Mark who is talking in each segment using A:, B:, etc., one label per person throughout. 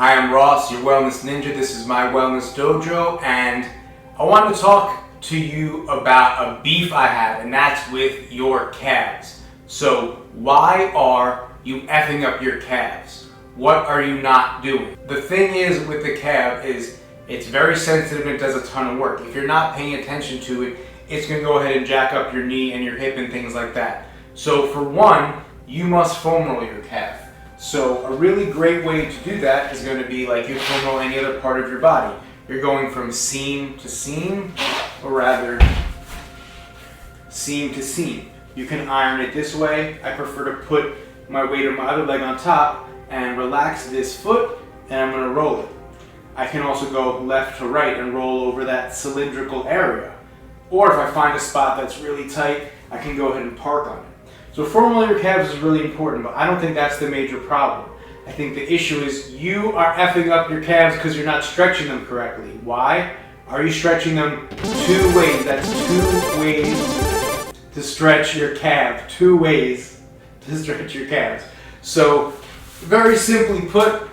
A: Hi, I'm Ross, your Wellness Ninja. This is my Wellness Dojo, and I wanted to talk to you about a beef I have, and that's with your calves. So, why are you effing up your calves? What are you not doing? The thing is with the calf is it's very sensitive and it does a ton of work. If you're not paying attention to it, it's going to go ahead and jack up your knee and your hip and things like that. So for one, you must foam roll your calf. So a really great way to do that is going to be like you foam roll any other part of your body. You're going from seam to seam, or rather seam to seam. You can iron it this way. I prefer to put my weight of my other leg on top and relax this foot, and I'm going to roll it. I can also go left to right and roll over that cylindrical area. Or if I find a spot that's really tight, I can go ahead and park on it. So foam rolling your calves is really important, but I don't think that's the major problem. I think the issue is you are effing up your calves because you're not stretching them correctly. Why? Are you stretching them two ways? That's two ways to stretch your calf. Two ways to stretch your calves. So very simply put,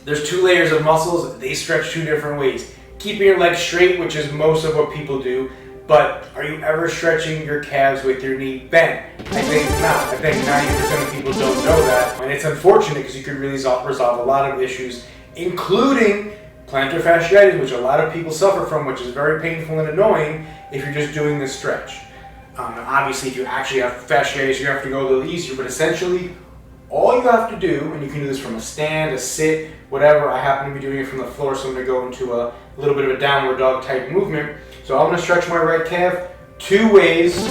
A: there's two layers of muscles. They stretch two different ways. Keeping your legs straight, which is most of what people do. But are you ever stretching your calves with your knee bent? I think not. I think 90% of people don't know that. And it's unfortunate because you could really resolve a lot of issues, including plantar fasciitis, which a lot of people suffer from, which is very painful and annoying if you're just doing this stretch. Obviously, if you actually have fasciitis, you have to go a little easier, but essentially, all you have to do, and you can do this from a stand, a sit, whatever. I happen to be doing it from the floor, so I'm going to go into a little bit of a downward dog type movement. So I'm going to stretch my right calf two ways,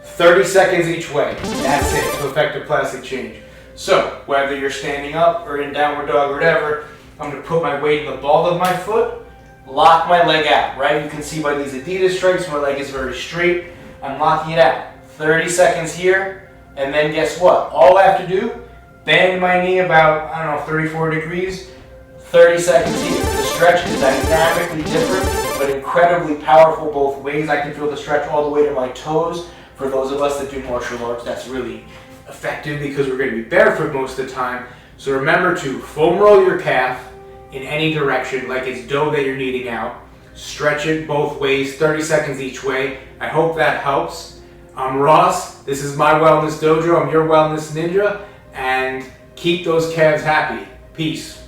A: 30 seconds each way. That's it to effect a plastic change. So whether you're standing up or in downward dog or whatever, I'm going to put my weight in the ball of my foot, lock my leg out, right? You can see by these Adidas stripes, my leg is very straight. I'm locking it out. 30 seconds here, and then guess what? All I have to do, bend my knee about, 34 degrees, 30 seconds here. The stretch is dynamically different, but incredibly powerful both ways. I can feel the stretch all the way to my toes. For those of us that do martial arts, that's really effective because we're going to be barefoot most of the time. So remember to foam roll your calf in any direction, like it's dough that you're kneading out. Stretch it both ways, 30 seconds each way. I hope that helps. I'm Ross. This is my Wellness Dojo. I'm your Wellness Ninja. And keep those calves happy. Peace.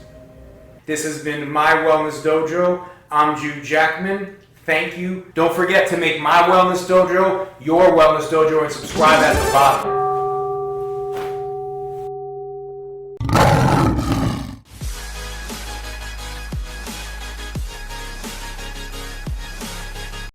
A: This has been my Wellness Dojo. I'm Jude Jackman. Thank you. Don't forget to make my Wellness Dojo your Wellness Dojo and subscribe at the bottom.